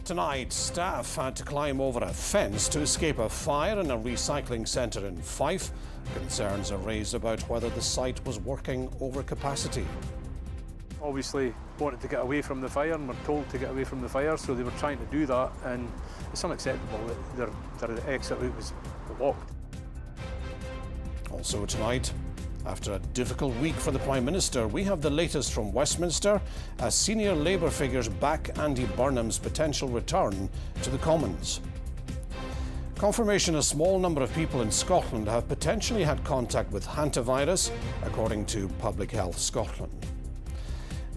Tonight, staff had to climb over a fence to escape a fire in a recycling centre in Fife. Concerns are raised about whether the site was working over capacity. Obviously wanted to get away from the fire and were told to get away from the fire, so they were trying to do that, and it's unacceptable that their exit route was blocked. Also tonight, after a difficult week for the Prime Minister, we have the latest from Westminster as senior Labour figures back Andy Burnham's potential return to the Commons. Confirmation a small number of people in Scotland have potentially had contact with Hantavirus, according to Public Health Scotland.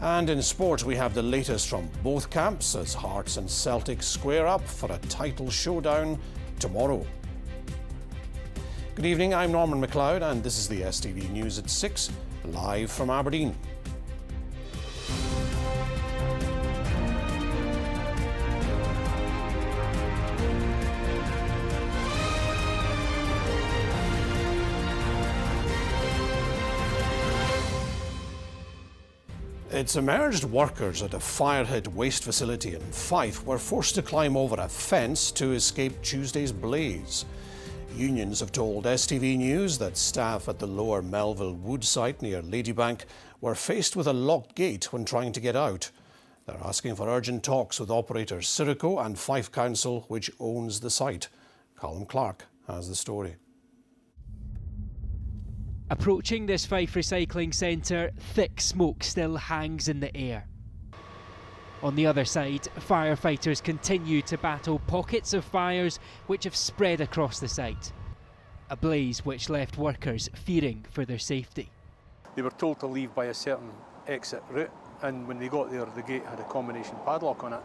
And in sport, we have the latest from both camps as Hearts and Celtic square up for a title showdown tomorrow. Good evening, I'm Norman MacLeod and this is the STV News at 6, live from Aberdeen. It's emerged workers at a fire-hit waste facility in Fife were forced to climb over a fence to escape Tuesday's blaze. Unions have told STV News that staff at the Lower Melville Wood site near Ladybank were faced with a locked gate when trying to get out. They're asking for urgent talks with operators Sirico and Fife Council, which owns the site. Callum Clark has the story. Approaching this Fife recycling centre, thick smoke still hangs in the air. On the other side, firefighters continue to battle pockets of fires which have spread across the site. A blaze which left workers fearing for their safety. They were told to leave by a certain exit route, and when they got there, the gate had a combination padlock on it,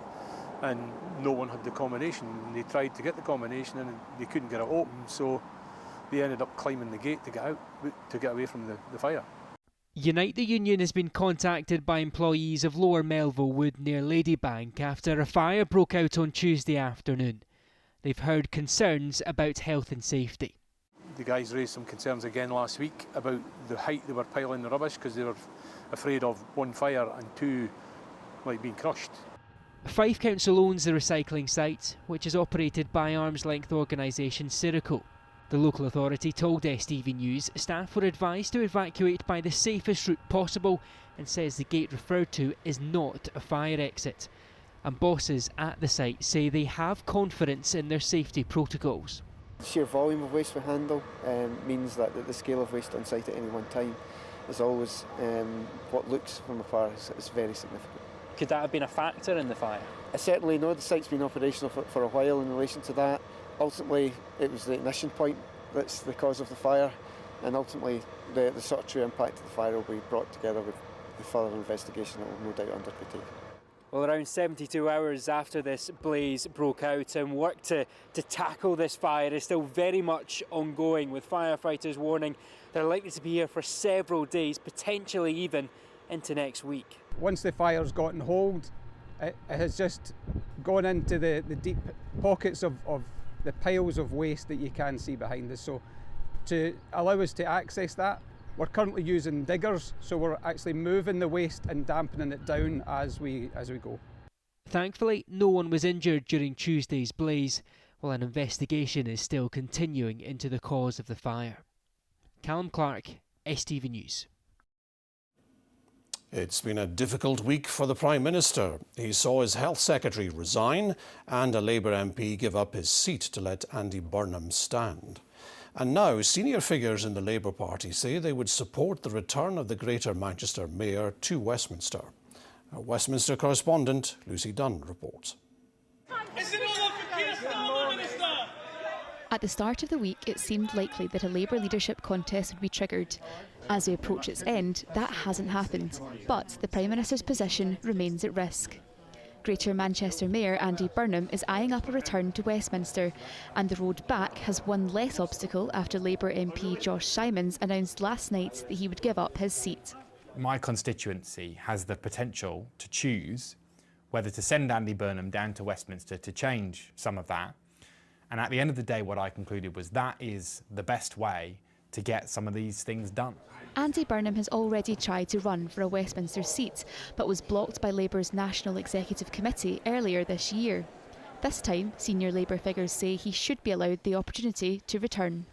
and no one had the combination. They tried to get the combination and they couldn't get it open, so they ended up climbing the gate to get out, to get away from the fire. Unite the Union has been contacted by employees of Lower Melville Wood near Ladybank after a fire broke out on Tuesday afternoon. They've heard concerns about health and safety. The guys raised some concerns again last week about the height they were piling the rubbish because they were afraid of one fire and two being crushed. Fife Council owns the recycling site, which is operated by arm's length organisation Sirico. The local authority told STV News staff were advised to evacuate by the safest route possible and says the gate referred to is not a fire exit. And bosses at the site say they have confidence in their safety protocols. The sheer volume of waste we handle means that the scale of waste on site at any one time is always what looks from afar is very significant. Could that have been a factor in the fire? I certainly know the site's been operational for a while in relation to that. Ultimately, it was the ignition point that's the cause of the fire, and ultimately the sort of true impact of the fire will be brought together with the further investigation that will no doubt undertake. Well, around 72 hours after this blaze broke out, and work to tackle this fire is still very much ongoing, with firefighters warning they're likely to be here for several days, potentially even into next week. Once the fire's gotten hold, it has just gone into the deep pockets of the piles of waste that you can see behind us. So to allow us to access that, we're currently using diggers, so we're actually moving the waste and dampening it down as we go. Thankfully, no one was injured during Tuesday's blaze, while an investigation is still continuing into the cause of the fire. Callum Clark, STV News. It's been a difficult week for the Prime Minister. He saw his Health Secretary resign and a Labour MP give up his seat to let Andy Burnham stand. And now senior figures in the Labour Party say they would support the return of the Greater Manchester Mayor to Westminster. Our Westminster correspondent Lucy Dunn reports. At the start of the week, it seemed likely that a Labour leadership contest would be triggered. As we approach its end, that hasn't happened, but the Prime Minister's position remains at risk. Greater Manchester Mayor Andy Burnham is eyeing up a return to Westminster, and the road back has one less obstacle after Labour MP Josh Simons announced last night that he would give up his seat. My constituency has the potential to choose whether to send Andy Burnham down to Westminster to change some of that. And at the end of the day, what I concluded was that is the best way to get some of these things done. Andy Burnham has already tried to run for a Westminster seat, but was blocked by Labour's National Executive Committee earlier this year. This time, senior Labour figures say he should be allowed the opportunity to return.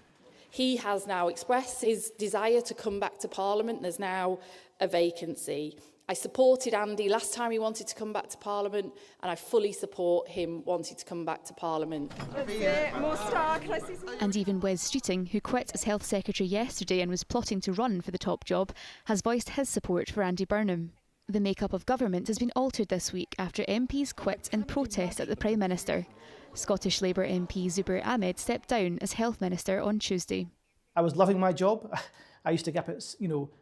He has now expressed his desire to come back to Parliament. There's now a vacancy. I supported Andy last time he wanted to come back to Parliament, and I fully support him wanting to come back to Parliament. And even Wes Streeting, who quit as Health Secretary yesterday and was plotting to run for the top job, has voiced his support for Andy Burnham. The makeup of government has been altered this week after MPs quit in protest at the Prime Minister. Scottish Labour MP Zubair Ahmed stepped down as Health Minister on Tuesday. I was loving my job. I used to get up at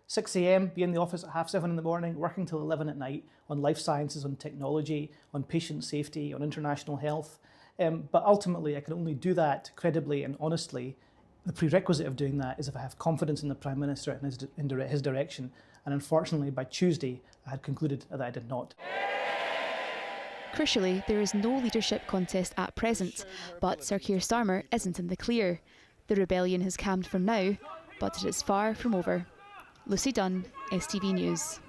6 a.m, be in the office at 7:30 in the morning, working till 11 at night on life sciences, on technology, on patient safety, on international health. But ultimately, I can only do that credibly and honestly. The prerequisite of doing that is if I have confidence in the Prime Minister and his direction. And unfortunately, by Tuesday, I had concluded that I did not. Crucially, there is no leadership contest at present, but Sir Keir Starmer isn't in the clear. The rebellion has calmed for now, but it is far from over. Lucy Dunn, STV News.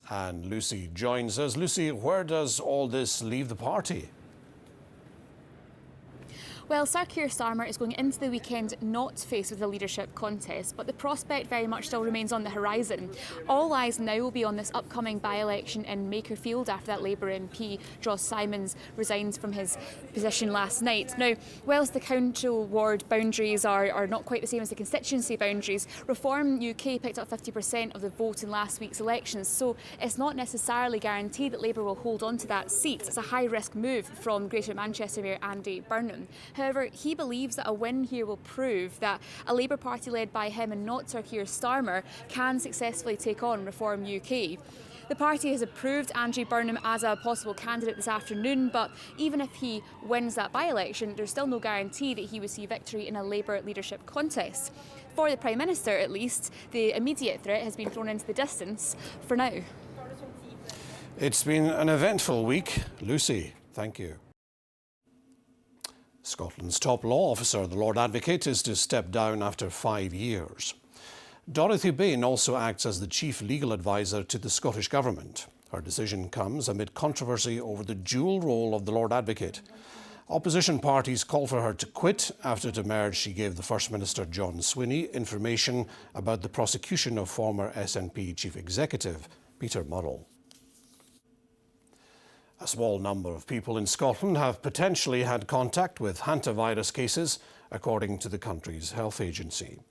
And Lucy joins us. Lucy, where does all this leave the party? Well, Sir Keir Starmer is going into the weekend not faced with a leadership contest, but the prospect very much still remains on the horizon. All eyes now will be on this upcoming by-election in Makerfield after that Labour MP, Joss Simons, resigned from his position last night. Now, whilst the council ward boundaries are not quite the same as the constituency boundaries, Reform UK picked up 50% of the vote in last week's elections, so it's not necessarily guaranteed that Labour will hold on to that seat. It's a high-risk move from Greater Manchester Mayor Andy Burnham. However, he believes that a win here will prove that a Labour Party led by him and not Sir Keir Starmer can successfully take on Reform UK. The party has approved Andrew Burnham as a possible candidate this afternoon, but even if he wins that by-election, there's still no guarantee that he will see victory in a Labour leadership contest. For the Prime Minister, at least, the immediate threat has been thrown into the distance for now. It's been an eventful week. Lucy, thank you. Scotland's top law officer, the Lord Advocate, is to step down after 5 years. Dorothy Bain also acts as the chief legal advisor to the Scottish Government. Her decision comes amid controversy over the dual role of the Lord Advocate. Opposition parties call for her to quit after it emerged she gave the First Minister John Swinney information about the prosecution of former SNP Chief Executive Peter Murrell. A small number of people in Scotland have potentially had contact with Hantavirus cases, according to the country's health agency.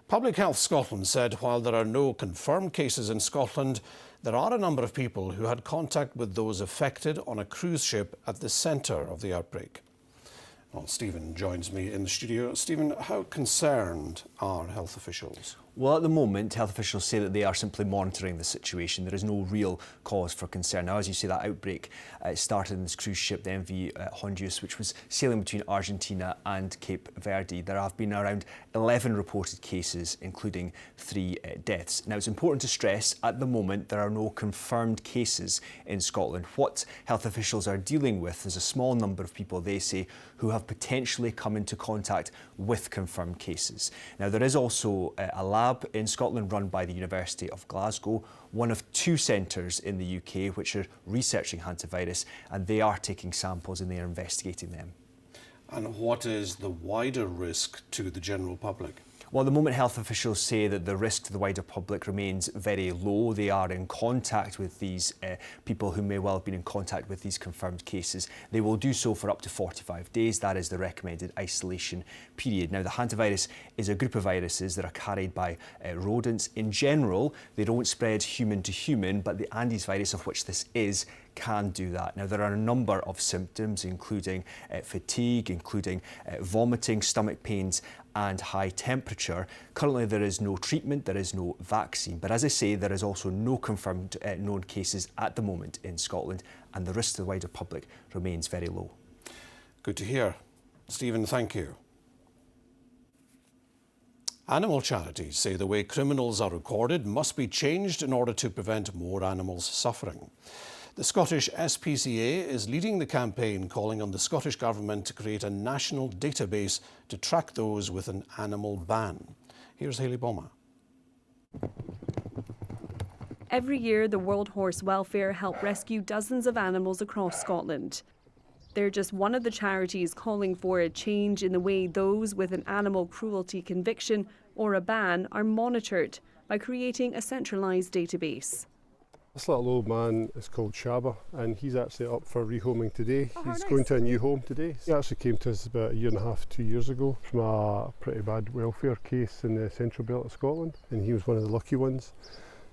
Public Health Scotland said while there are no confirmed cases in Scotland, there are a number of people who had contact with those affected on a cruise ship at the centre of the outbreak. Well, Stephen joins me in the studio. Stephen, how concerned are health officials? Well, at the moment, health officials say that they are simply monitoring the situation. There is no real cause for concern. Now, as you say, that outbreak started in this cruise ship, the MV Honduras, which was sailing between Argentina and Cape Verde. There have been around 11 reported cases, including 3 deaths. Now, it's important to stress, at the moment, there are no confirmed cases in Scotland. What health officials are dealing with is a small number of people, they say, who have potentially come into contact with confirmed cases. Now, there is also a lab in Scotland run by the University of Glasgow, one of 2 centres in the UK which are researching hantavirus, and they are taking samples and they are investigating them. And what is the wider risk to the general public? Well, at the moment, health officials say that the risk to the wider public remains very low. They are in contact with these people who may well have been in contact with these confirmed cases. They will do so for up to 45 days. That is the recommended isolation period. Now, the hantavirus is a group of viruses that are carried by rodents. In general, they don't spread human to human, but the Andes virus, of which this is, can do that. Now, there are a number of symptoms, including fatigue, including vomiting, stomach pains, and high temperature. Currently, there is no treatment, there is no vaccine. But as I say, there is also no confirmed known cases at the moment in Scotland, and the risk to the wider public remains very low. Good to hear. Stephen, thank you. Animal charities say the way criminals are recorded must be changed in order to prevent more animals suffering. The Scottish SPCA is leading the campaign calling on the Scottish Government to create a national database to track those with an animal ban. Here's Hayley Bomma. Every year, the World Horse Welfare help rescue dozens of animals across Scotland. They're just one of the charities calling for a change in the way those with an animal cruelty conviction or a ban are monitored by creating a centralised database. This little old man is called Shaba, and he's actually up for rehoming today. He's going to a new home today. He actually came to us about 1.5 years, 2 years ago from a pretty bad welfare case in the central belt of Scotland, and he was one of the lucky ones.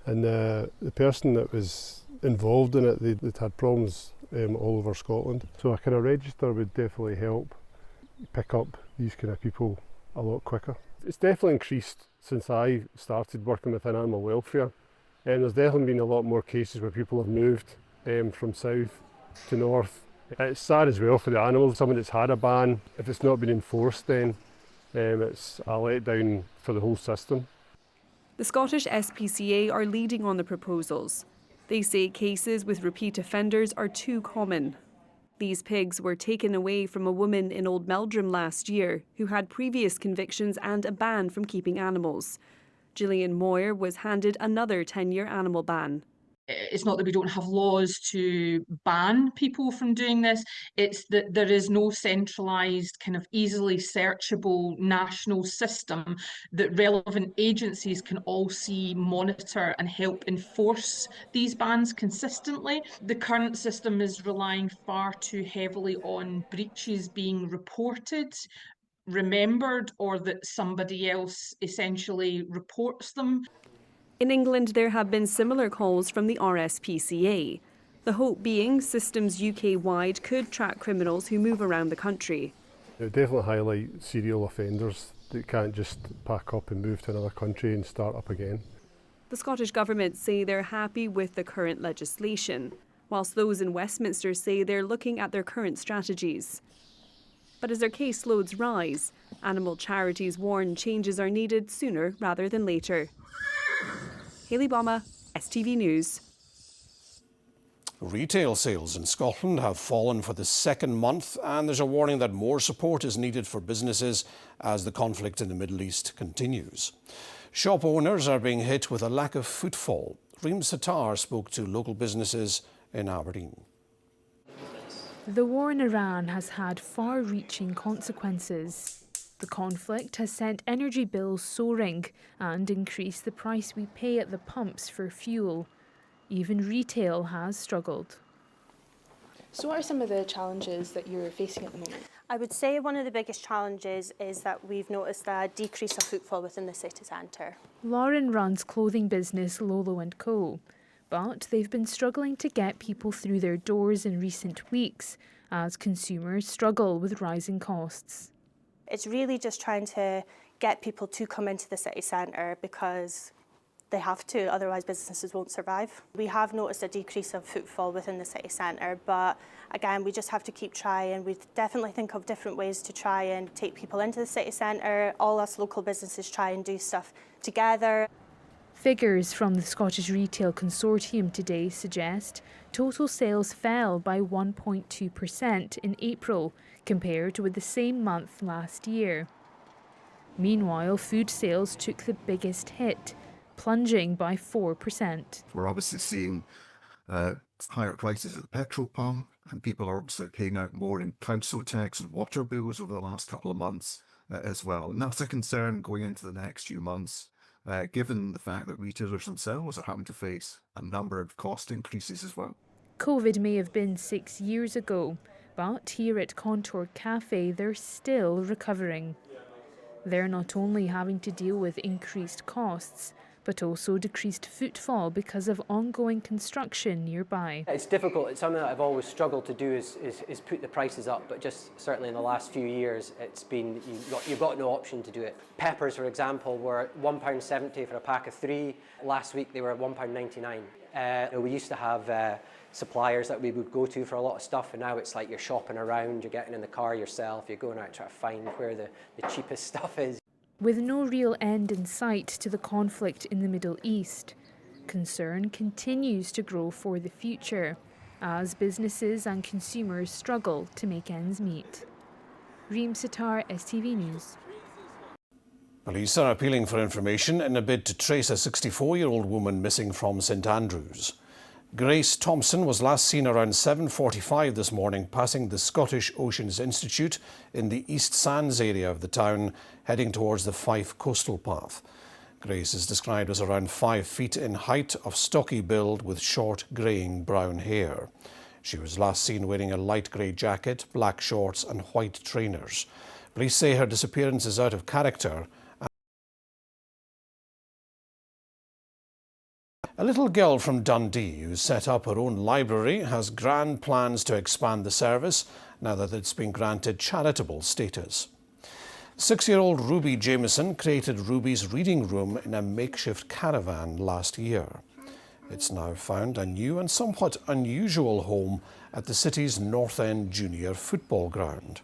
And the person that was involved in it, they'd had problems all over Scotland. So a kind of register would definitely help pick up these kind of people a lot quicker. It's definitely increased since I started working with animal welfare. And there's definitely been a lot more cases where people have moved from south to north. It's sad as well for the animals. Someone that's had a ban, if it's not been enforced, then it's a letdown for the whole system. The Scottish SPCA are leading on the proposals. They say cases with repeat offenders are too common. These pigs were taken away from a woman in Old Meldrum last year who had previous convictions and a ban from keeping animals. Gillian Moyer was handed another 10-year animal ban. It's not that we don't have laws to ban people from doing this, it's that there is no centralised, kind of easily searchable national system that relevant agencies can all see, monitor and help enforce these bans consistently. The current system is relying far too heavily on breaches being reported, remembered, or that somebody else essentially reports them. In England, there have been similar calls from the RSPCA. The hope being systems UK-wide could track criminals who move around the country. It would definitely highlight serial offenders that can't just pack up and move to another country and start up again. The Scottish Government say they're happy with the current legislation, whilst those in Westminster say they're looking at their current strategies. But as their caseloads rise, animal charities warn changes are needed sooner rather than later. Hayley Bama, STV News. Retail sales in Scotland have fallen for the second month, and there's a warning that more support is needed for businesses as the conflict in the Middle East continues. Shop owners are being hit with a lack of footfall. Reem Sattar spoke to local businesses in Aberdeen. The war in Iran has had far-reaching consequences. The conflict has sent energy bills soaring and increased the price we pay at the pumps for fuel. Even retail has struggled. So what are some of the challenges that you're facing at the moment? I would say one of the biggest challenges is that we've noticed a decrease of footfall within the city centre. Lauren runs clothing business Lolo & Co, but they've been struggling to get people through their doors in recent weeks as consumers struggle with rising costs. It's really just trying to get people to come into the city centre because they have to, otherwise businesses won't survive. We have noticed a decrease of footfall within the city centre, but again, we just have to keep trying. We definitely think of different ways to try and take people into the city centre. All us local businesses try and do stuff together. Figures from the Scottish Retail Consortium today suggest total sales fell by 1.2% in April, compared with the same month last year. Meanwhile, food sales took the biggest hit, plunging by 4%. We're obviously seeing higher prices at the petrol pump, and people are also paying out more in council tax and water bills over the last couple of months as well. And that's a concern going into the next few months, given the fact that retailers themselves are having to face a number of cost increases as well. COVID may have been 6 years ago, but here at Contour Cafe, they're still recovering. They're not only having to deal with increased costs, but also decreased footfall because of ongoing construction nearby. It's difficult. It's something that I've always struggled to do is put the prices up, but just certainly in the last few years, it's been you've got no option to do it. Peppers, for example, were £1.70 for a pack of 3. Last week they were £1.99. We used to have suppliers that we would go to for a lot of stuff, and now it's like you're shopping around, you're getting in the car yourself, you're going out trying to find where the cheapest stuff is. With no real end in sight to the conflict in the Middle East, concern continues to grow for the future as businesses and consumers struggle to make ends meet. Reem Sattar, STV News. Police are appealing for information in a bid to trace a 64-year-old woman missing from St Andrews. Grace Thompson was last seen around 7:45 this morning passing the Scottish Oceans Institute in the East Sands area of the town, heading towards the Fife coastal path. Grace is described as around 5 feet in height, of stocky build with short greying brown hair. She was last seen wearing a light grey jacket, black shorts and white trainers. Police say her disappearance is out of character. A little girl from Dundee who set up her own library has grand plans to expand the service now that it's been granted charitable status. 6-year-old Ruby Jameson created Ruby's reading room in a makeshift caravan last year. It's now found a new and somewhat unusual home at the city's North End Junior football ground.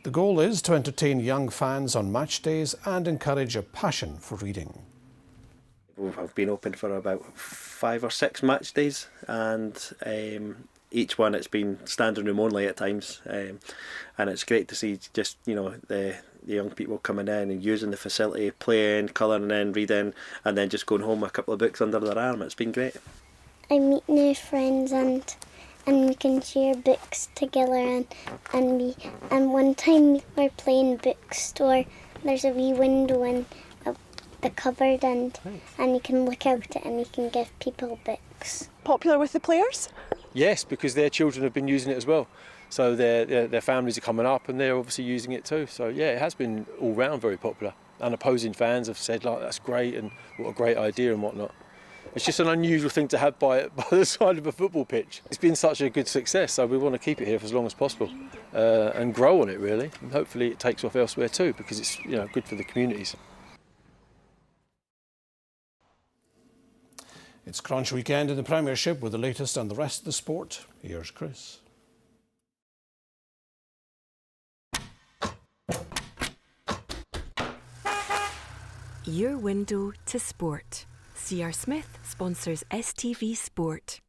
The goal is to entertain young fans on match days and encourage a passion for reading. We've been open for about 5 or 6 match days, and each one it's been standing room only at times, and it's great to see just the young people coming in and using the facility, playing, colouring in, reading, and then just going home with a couple of books under their arm. It's been great. I meet new friends and we can share books together, and one time we were playing bookstore. There's a wee window in the cupboard and you can look out it and you can give people books. Popular with the players? Yes, because their children have been using it as well. So their families are coming up and they're obviously using it too. So yeah, it has been all round very popular. And opposing fans have said, like, that's great and what a great idea and whatnot. It's just an unusual thing to have by the side of a football pitch. It's been such a good success, so we want to keep it here for as long as possible and grow on it really. And hopefully it takes off elsewhere too, because it's good for the communities. It's crunch weekend in the Premiership with the latest and the rest of the sport. Here's Chris. Your window to sport. C.R. Smith sponsors STV Sport.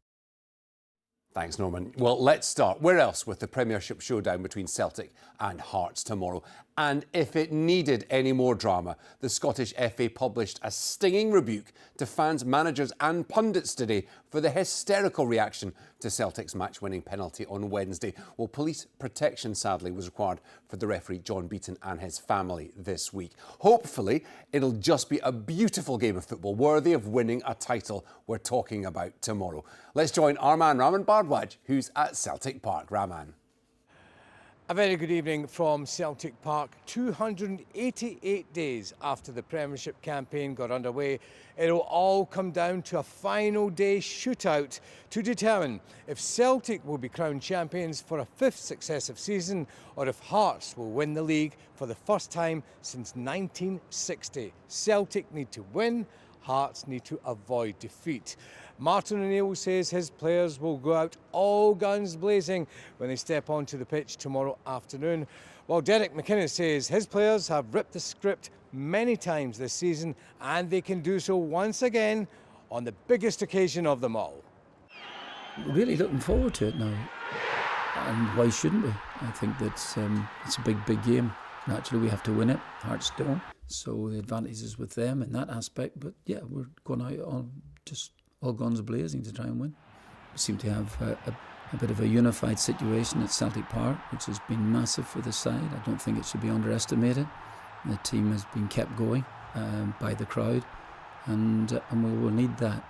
Thanks, Norman. Well, let's start. Where else with the Premiership showdown between Celtic and Hearts tomorrow? And if it needed any more drama, the Scottish FA published a stinging rebuke to fans, managers and pundits today for the hysterical reaction to Celtic's match-winning penalty on Wednesday. Well, police protection, sadly, was required for the referee John Beaton and his family this week. Hopefully, it'll just be a beautiful game of football worthy of winning a title we're talking about tomorrow. Let's join our man Raman Bardwaj, who's at Celtic Park. Raman. A very good evening from Celtic Park. 288 days after the Premiership campaign got underway, it'll all come down to a final day shootout to determine if Celtic will be crowned champions for a 5th successive season or if Hearts will win the league for the first time since 1960. Celtic need to win, Hearts need to avoid defeat. Martin O'Neill says his players will go out all guns blazing when they step onto the pitch tomorrow afternoon, while Derek McInnes says his players have ripped the script many times this season and they can do so once again on the biggest occasion of them all. Really looking forward to it now, and why shouldn't we? I think that's it's a big game. Naturally we have to win it, Hearts don't, so the advantage is with them in that aspect, but yeah, we're going out on just all guns blazing to try and win. We seem to have a bit of a unified situation at Celtic Park, which has been massive for the side. I don't think it should be underestimated. The team has been kept going by the crowd, and we will need that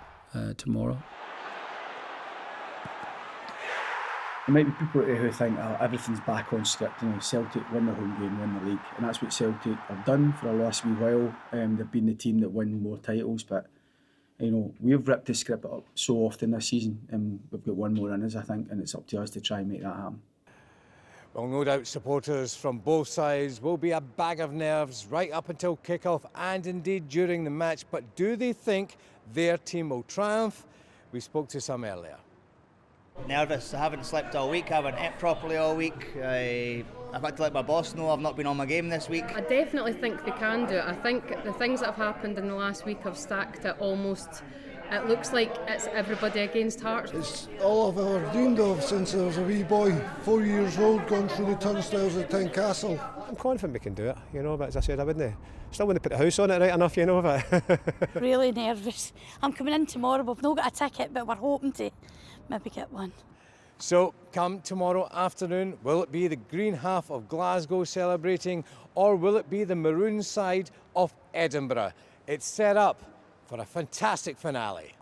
tomorrow. There might be people who think everything's back on script. Celtic win the home game, win the league, and that's what Celtic have done for the last wee while. They've been the team that win more titles, but we've ripped the script up so often this season, and we've got one more in us, I think, and it's up to us to try and make that happen. Well, no doubt supporters from both sides will be a bag of nerves right up until kick-off and indeed during the match, but do they think their team will triumph? We spoke to some earlier. Nervous. I haven't slept all week, I haven't ate properly all week. I've had to let my boss know I've not been on my game this week. I definitely think they can do it. I think the things that have happened in the last week have stacked it almost It looks like it's everybody against Hearts. It's all I've ever dreamed of since I was a wee boy, 4 years old, going through the turnstiles at Tynecastle. I'm confident we can do it, you know, but as I said, I still wouldn't put the house on it right enough, you know. But really nervous. I'm coming in tomorrow, we've not got a ticket, but we're hoping to maybe get one. So, come tomorrow afternoon, will it be the green half of Glasgow celebrating, or will it be the maroon side of Edinburgh? It's set up for a fantastic finale.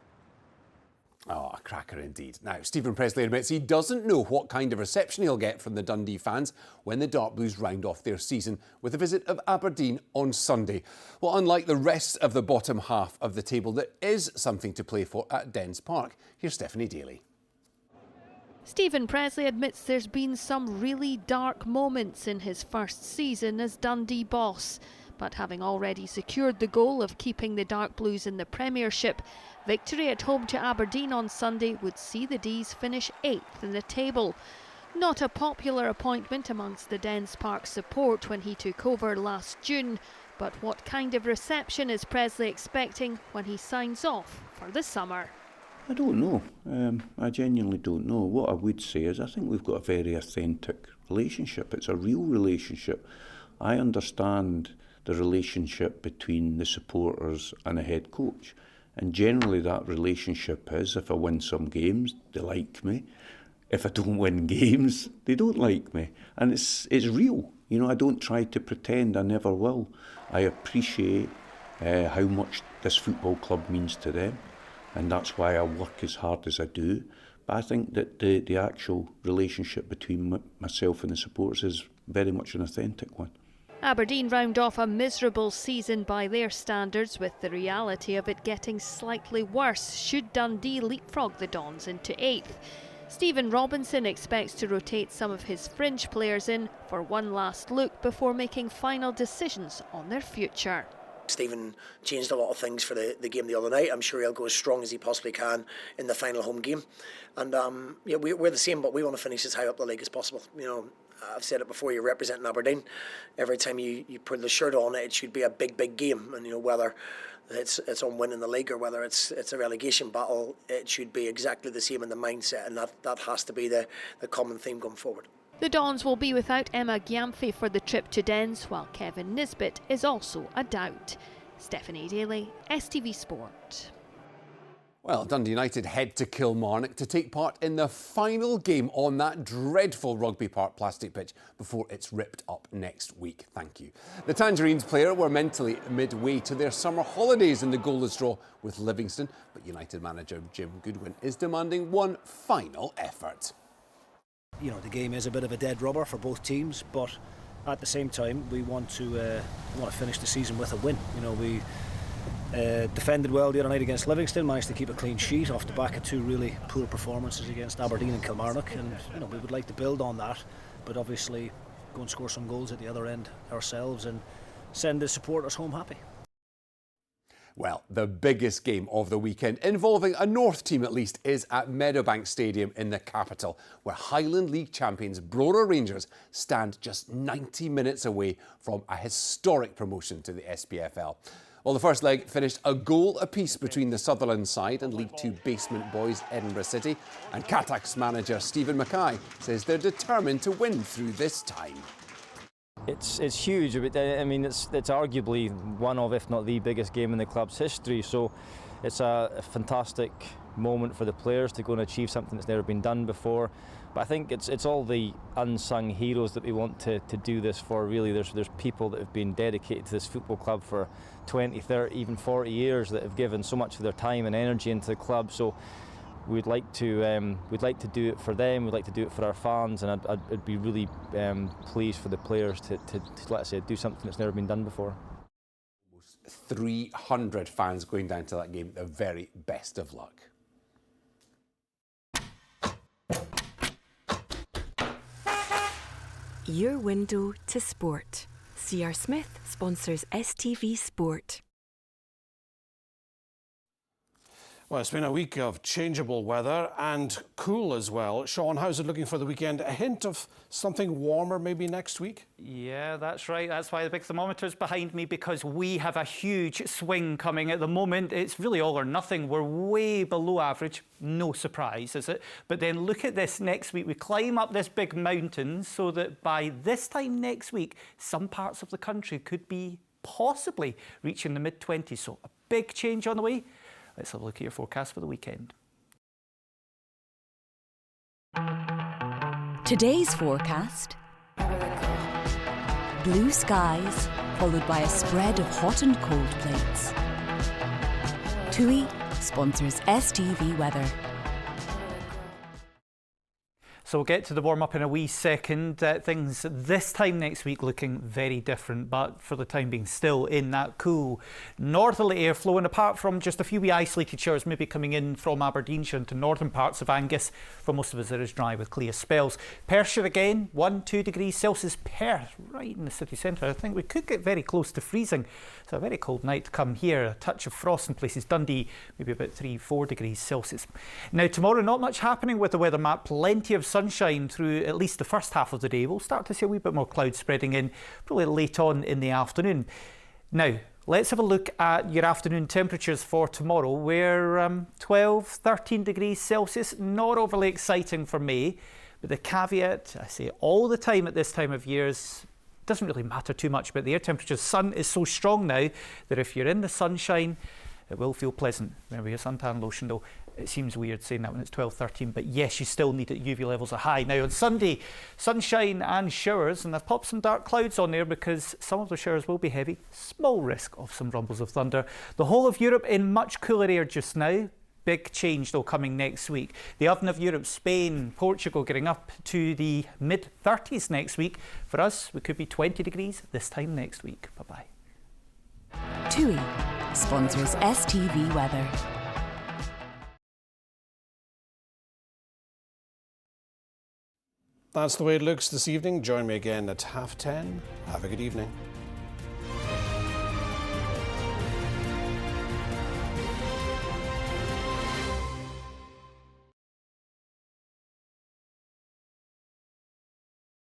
Oh, a cracker indeed. Now, Stephen Presley admits he doesn't know what kind of reception he'll get from the Dundee fans when the Dark Blues round off their season with a visit of Aberdeen on Sunday. Well, unlike the rest of the bottom half of the table, there is something to play for at Dens Park. Here's Stephanie Daly. Stephen Presley admits there's been some really dark moments in his first season as Dundee boss. But having already secured the goal of keeping the Dark Blues in the Premiership, victory at home to Aberdeen on Sunday would see the D's finish 8th in the table. Not a popular appointment amongst the Dens Park support when he took over last June, but what kind of reception is Presley expecting when he signs off for the summer? I don't know. I genuinely don't know. What I would say is I think we've got a very authentic relationship. It's a real relationship. I understand the relationship between the supporters and a head coach. And generally that relationship is, if I win some games, they like me. If I don't win games, they don't like me. And it's real. You know, I don't try to pretend, I never will. I appreciate how much this football club means to them. And that's why I work as hard as I do. But I think that the actual relationship between myself and the supporters is very much an authentic one. Aberdeen round off a miserable season by their standards, with the reality of it getting slightly worse should Dundee leapfrog the Dons into 8th. Stephen Robinson expects to rotate some of his fringe players in for one last look before making final decisions on their future. Stephen changed a lot of things for the game the other night. I'm sure he'll go as strong as he possibly can in the final home game. And yeah, we're the same, but we want to finish as high up the league as possible. You know, I've said it before, you're representing Aberdeen. Every time you put the shirt on, it should be a big game. And you know, whether it's on winning the league or whether it's a relegation battle, it should be exactly the same in the mindset, and that has to be the common theme going forward. The Dons will be without Emma Gyamfi for the trip to Dens, while Kevin Nisbet is also a doubt. Stephanie Daly, STV Sport. Well, Dundee United head to Kilmarnock to take part in the final game on that dreadful Rugby Park plastic pitch before it's ripped up next week. Thank you. The Tangerines player were mentally midway to their summer holidays in the goalless draw with Livingston, but United manager Jim Goodwin is demanding one final effort. You know, the game is a bit of a dead rubber for both teams, but at the same time we want to finish the season with a win. You know, we defended well the other night against Livingston, managed to keep a clean sheet off the back of two really poor performances against Aberdeen and Kilmarnock, and you know, we would like to build on that, but obviously go and score some goals at the other end ourselves and send the supporters home happy. Well, the biggest game of the weekend, involving a North team at least, is at Meadowbank Stadium in the capital, where Highland League champions Brora Rangers stand just 90 minutes away from a historic promotion to the SPFL. Well, the first leg finished a goal apiece between the Sutherland side and League 2 basement boys Edinburgh City, and Catac's manager Stephen Mackay says they're determined to win through this time. It's huge. I mean, it's arguably one of, if not the biggest game in the club's history. So it's a fantastic moment for the players to go and achieve something that's never been done before. But I think it's all the unsung heroes that we want to do this for. Really, there's people that have been dedicated to this football club for 20, 30, even 40 years that have given so much of their time and energy into the club. So we'd like to do it for them. We'd like to do it for our fans, and I'd be really pleased for the players to let us say, do something that's never been done before. 300 fans going down to that game. The very best of luck. Your window to sport. C.R. Smith sponsors STV Sport. Well, it's been a week of changeable weather and cool as well. Sean, how's it looking for the weekend? A hint of something warmer maybe next week? Yeah, that's right. That's why the big thermometer's behind me, because we have a huge swing coming at the moment. It's really all or nothing. We're way below average. No surprise, is it? But then look at this next week. We climb up this big mountain so that by this time next week, some parts of the country could be possibly reaching the mid-20s. So a big change on the way. Let's have a look at your forecast for the weekend. Today's forecast: blue skies, followed by a spread of hot and cold plates. TUI sponsors STV Weather. So we'll get to the warm-up in a wee second. Things this time next week looking very different, but for the time being still in that cool northerly air flow, and apart from just a few wee isolated showers maybe coming in from Aberdeenshire into northern parts of Angus, for most of us it is dry with clear spells. Perthshire again, 1-2 degrees Celsius. Perth, right in the city centre. I think we could get very close to freezing. It's a very cold night to come here. A touch of frost in places. Dundee, maybe about 3-4 degrees Celsius. Now tomorrow, not much happening with the weather map. Plenty of sunshine through at least the first half of the day. We'll start to see a wee bit more cloud spreading in probably late on in the afternoon. Now, let's have a look at your afternoon temperatures for tomorrow. We're 12-13 degrees Celsius. Not overly exciting for May, but the caveat, I say all the time at this time of year, is doesn't really matter too much, but the air temperature, sun is so strong now that if you're in the sunshine, it will feel pleasant. Remember your suntan lotion though. It seems weird saying that when it's 12-13, but yes, you still need it. UV levels are high. Now on Sunday, sunshine and showers, and I've popped some dark clouds on there because some of the showers will be heavy. Small risk of some rumbles of thunder. The whole of Europe in much cooler air just now. Big change though coming next week. The oven of Europe, Spain, Portugal getting up to the mid-30s next week. For us, we could be 20 degrees this time next week. Bye-bye. TUI sponsors STV Weather. That's the way it looks this evening. Join me again at 10:30. Have a good evening.